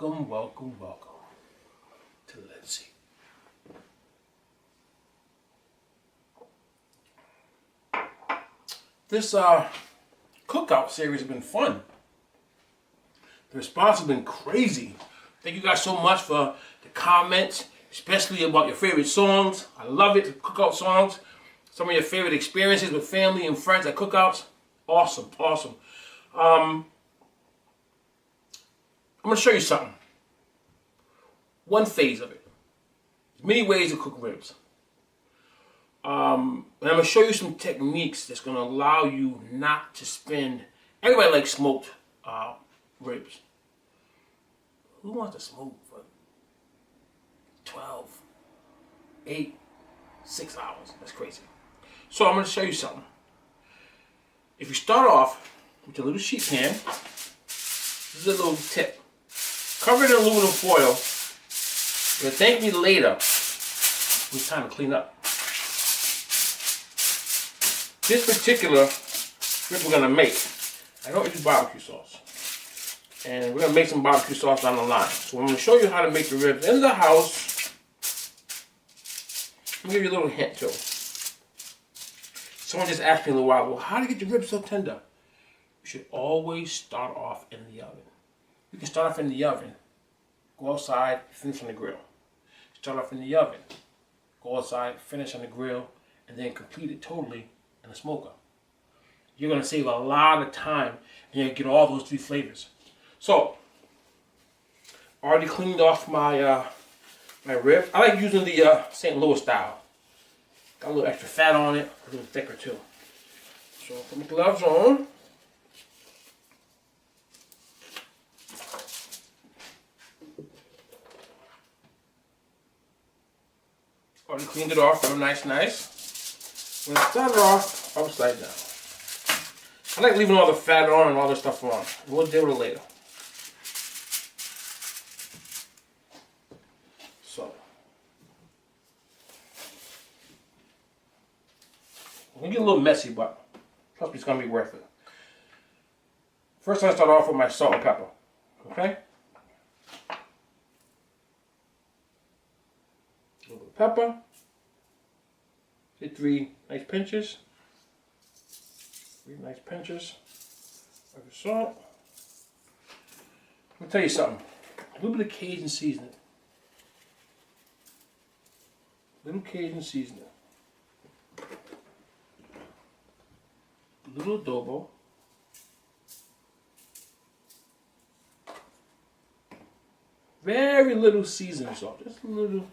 welcome to Lindsay. This cookout series has been fun. The response has been crazy. Thank you guys so much for the comments, especially about your favorite songs. I love it, the cookout songs. Some of your favorite experiences with family and friends at cookouts. Awesome, awesome. I'm going to show you something. One phase of it. There's many ways to cook ribs. And I'm going to show you some techniques that's going to allow you not to spend... Everybody likes smoked ribs. Who wants to smoke for 12, 8, 6 hours? That's crazy. So I'm going to show you something. If you start off with your little sheet pan, this is a little tip. Cover it in aluminum foil. You'll thank me later when it's time to clean up. This particular rib we're going to make, I don't use barbecue sauce. And we're going to make some barbecue sauce down the line. So I'm going to show you how to make the ribs in the house. Let me give you a little hint too. Someone just asked me a little while ago, how do you get your ribs so tender? You should always start off in the oven. You can start off in the oven, go outside, finish on the grill. Start off in the oven, go outside, finish on the grill, and then complete it totally in the smoker. You're going to save a lot of time and you're going to get all those 3 flavors. So, I already cleaned off my my rib. I like using the St. Louis style. Got a little extra fat on it, a little thicker too. So, put my gloves on. Already cleaned it off real nice. When I start it off, upside down. I like leaving all the fat on and all this stuff on. We'll deal with it later. So, it's gonna get a little messy, but trust me, it's gonna be worth it. First, I start off with my salt and pepper. Okay? A little bit of pepper. Get 3 nice pinches. 3 nice pinches of your salt. Let me tell you something. A little bit of Cajun seasoning. Little Cajun seasoning. A little adobo. Very little seasoning salt. Just a little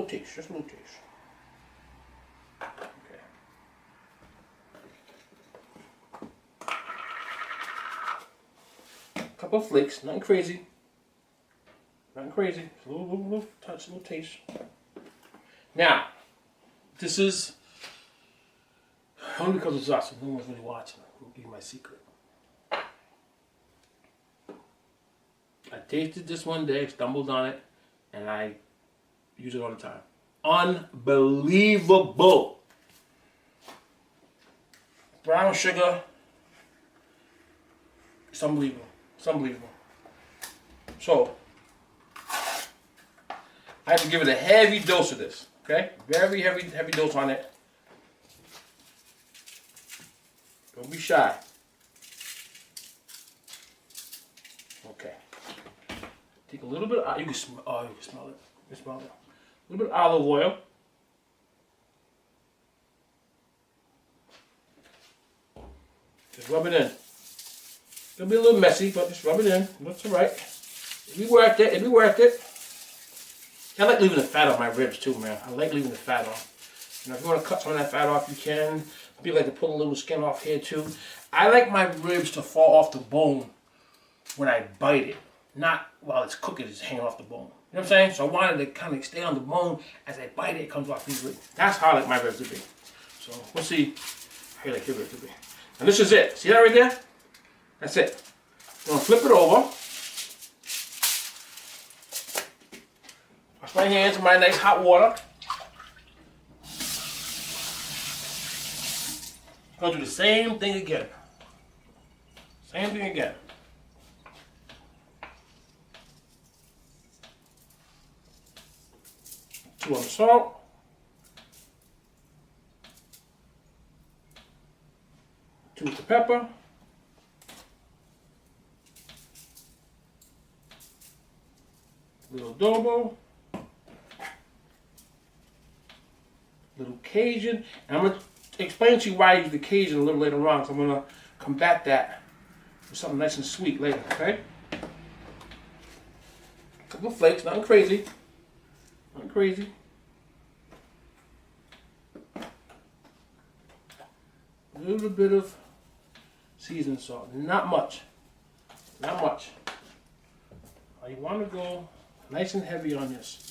taste. Just a little taste. Couple of flakes, nothing crazy. Nothing crazy. Just a little touch, a little taste. Now, this is only because it's awesome. No one's really watching. I'll give you my secret. I tasted this one day, stumbled on it, and I use it all the time. Unbelievable. Brown sugar. It's unbelievable. It's unbelievable. So, I have to give it a heavy dose of this. Okay? Very heavy dose on it. Don't be shy. Okay. Take a little bit of, you can smell it. You can smell it. A little bit of olive oil. Just rub it in. It'll be a little messy, but just rub it in. That's alright. It'll be worth it. It'll be worth it. I like leaving the fat on my ribs too, man. I like leaving the fat on. You know, if you want to cut some of that fat off, you can. People like to pull a little skin off here too. I like my ribs to fall off the bone when I bite it. Not while it's cooking, it's hanging off the bone. You know what I'm saying? So I wanted to kind of stay on the bone. As I bite it, it comes off these ribs. That's how I like my ribs to be. So we'll see how you like your ribs to be. And this is it. See that right there? That's it. I'm going to flip it over. Wash my hands in my nice hot water. I'm going to do the same thing again. Same thing again. 2 on the salt. Two with the pepper. Little adobo. Little Cajun. And I'm going to explain to you why I use the Cajun a little later on. So I'm going to combat that with something nice and sweet later, okay? A couple of flakes, nothing crazy. Nothing crazy. A little bit of seasoned salt. Not much. Not much. You want to go nice and heavy on this.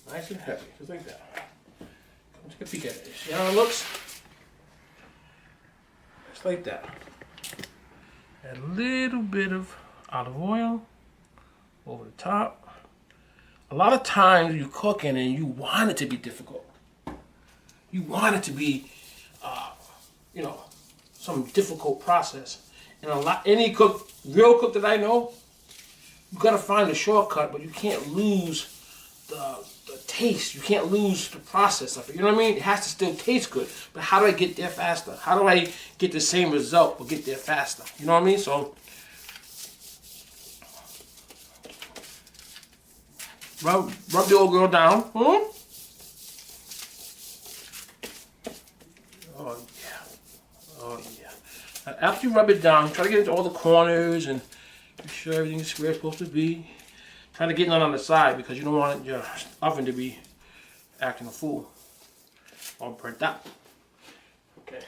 Nice and heavy, just like that. Come take a peek at it. See how it looks? Just like that. Add a little bit of olive oil over the top. A lot of times you're cooking and you want it to be difficult. You want it to be, you know, some difficult process. And any real cook that I know, you gotta find a shortcut, but you can't lose the taste. You can't lose the process of it. You know what I mean? It has to still taste good. But how do I get there faster? How do I get the same result but get there faster? You know what I mean? So rub the old girl down. Hmm? Oh yeah. Oh yeah. Now, after you rub it down, try to get into all the corners and make sure everything is where it's supposed to be. Try to get none on the side because you don't want your oven to be acting a fool. All burnt out. Okay.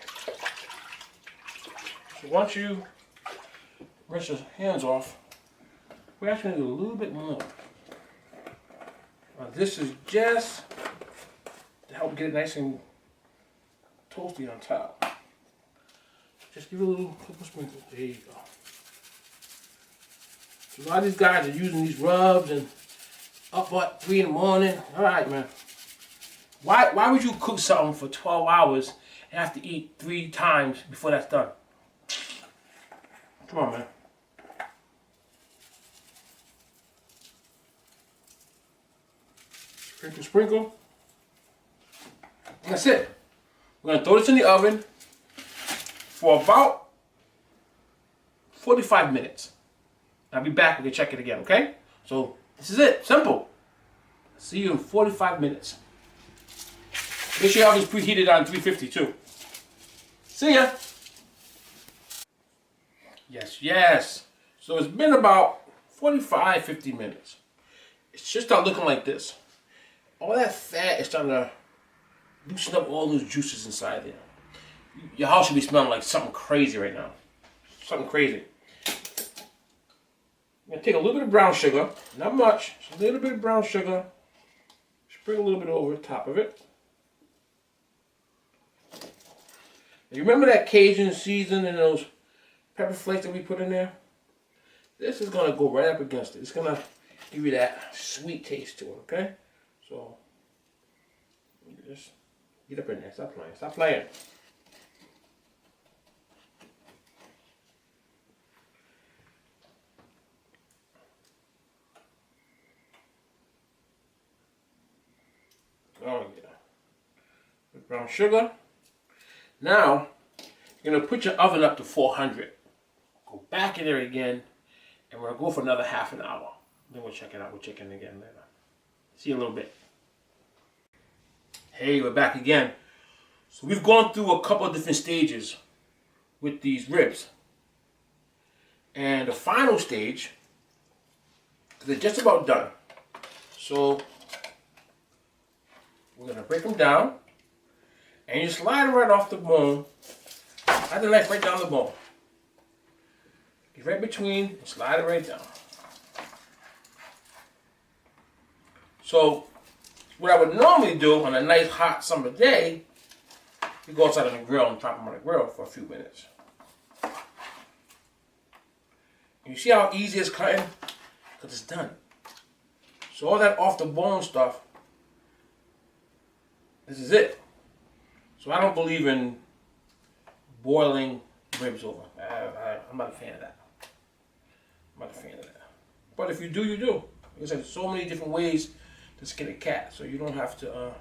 So once you rinse your hands off, we actually need a little bit more. Now this is just to help get it nice and toasty on top. Just give it a little couple sprinkles. There you go. So a lot of these guys are using these rubs and up at 3 in the morning. All right, man. Why would you cook something for 12 hours and have to eat 3 times before that's done? Come on, man. Sprinkle, sprinkle. That's it. We're gonna throw this in the oven for about 45 minutes. I'll be back. We can check it again, okay? So this is it. Simple. See you in 45 minutes. Make sure your oven's preheated on 350 too. See ya. Yes, yes. So it's been about 45, 50 minutes. It's just not looking like this. All that fat is starting to loosen up all those juices inside there. Your house should be smelling like something crazy right now. Something crazy. I'm going to take a little bit of brown sugar, not much, just a little bit of brown sugar, sprinkle a little bit over the top of it. Now, you remember that Cajun seasoning and those pepper flakes that we put in there? This is going to go right up against it. It's going to give you that sweet taste to it, okay? So, just get up in there. Stop playing. Stop playing. Oh yeah. With brown sugar. Now, you're going to put your oven up to 400. Go back in there again, and we're going to go for another half an hour. Then we'll check it out. We'll check in again later. See you in a little bit. Hey, we're back again. So we've gone through a couple of different stages with these ribs. And the final stage, they're just about done. So we're going to break them down. And you slide them right off the bone. Slide the knife right down the bone. Get right between and slide it right down. So, what I would normally do on a nice hot summer day, you go outside on the grill and drop them on the grill for a few minutes. And you see how easy it's cutting? Because it's done. So all that off the bone stuff, this is it. So I don't believe in boiling ribs over. I'm not a fan of that. I'm not a fan of that. But if you do, you do. Like I said, there's so many different ways to skin a cat, so you don't have to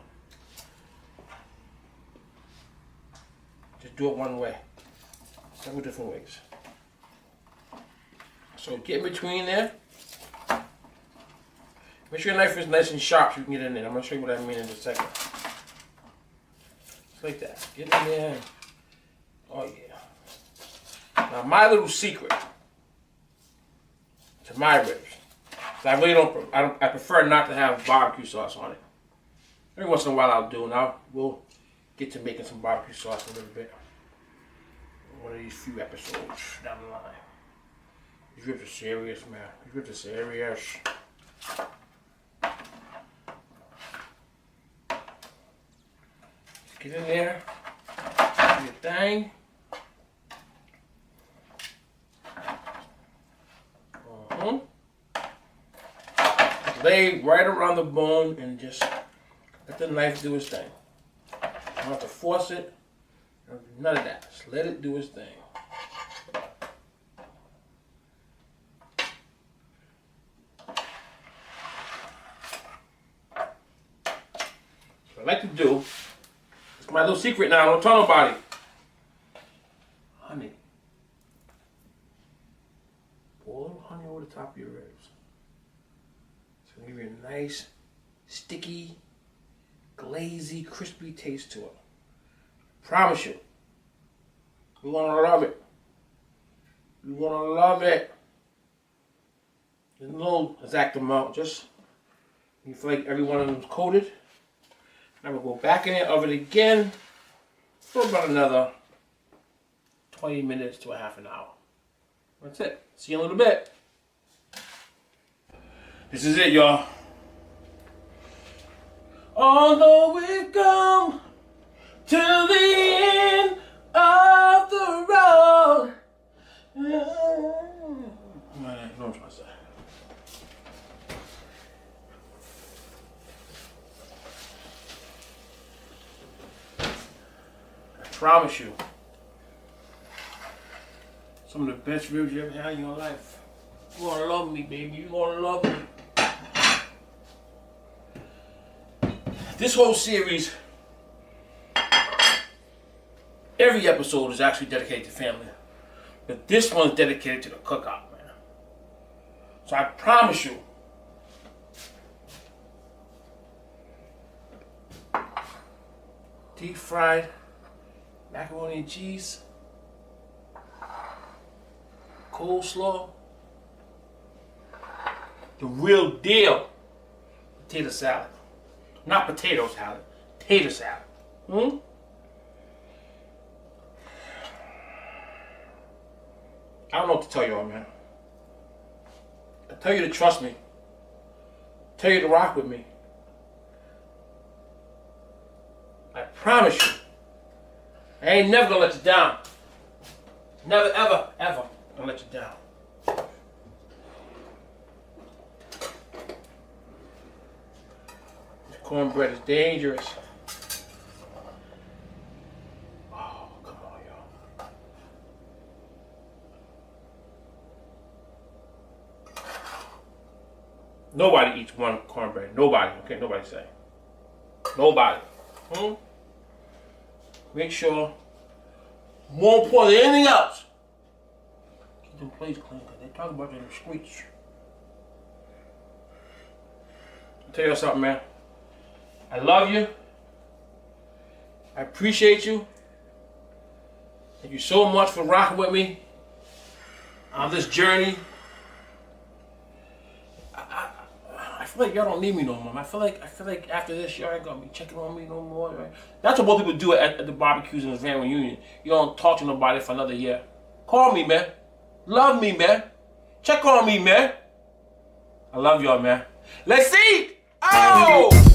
just do it one way. Several different ways. So get in between there. Make sure your knife is nice and sharp so you can get in there. I'm going to show you what I mean in just a second. Just like that. Get in there. Oh yeah. Now my little secret to my ribs. I really I prefer not to have barbecue sauce on it. Every once in a while I'll do, and we'll get to making some barbecue sauce in a little bit. One of these few episodes down the line. These ribs are serious, man. These ribs are serious. Get in there. Do your thing. Lay right around the bone and just let the knife do its thing. You don't have to force it. None of that. Just let it do its thing. What I like to do, it's my little secret now, don't tell nobody. Honey. Pour a little honey over the top of your ribs. It's going to give you a nice, sticky, glazy, crispy taste to it. I promise you. You're going to love it. You're going to love it. There's no exact amount. Just, you feel like every one of them is coated. Now we'll go back in the oven again for about another 20 minutes to a half an hour. That's it. See you in a little bit. This is it, y'all. Although we've come to the end of the road. Man, no, I'm trying to say. I promise you, some of the best ribs you ever had in your life. You're gonna love me, baby. You're gonna love me. This whole series, every episode is actually dedicated to family. But this one's dedicated to the cookout, man. So I promise you, deep fried macaroni and cheese, coleslaw, the real deal potato salad. Not potato salad, tater salad. I don't know what to tell y'all, man. I tell you to trust me. I tell you to rock with me. I promise you, I ain't never gonna let you down. Never, ever, ever gonna let you down. Cornbread is dangerous. Oh, come on, y'all. Nobody eats one cornbread. Nobody. Okay, nobody say. Nobody. Make sure, more important than anything else, keep them plates clean, because they talk about it in the streets. I'll tell you something, man. I love you. I appreciate you. Thank you so much for rocking with me on this journey. I feel like y'all don't need me no more. I feel like after this, y'all ain't gonna be checking on me no more. Right? That's what most people do at the barbecues and the family reunion. You don't talk to nobody for another year. Call me, man. Love me, man. Check on me, man. I love y'all, man. Let's eat. Oh!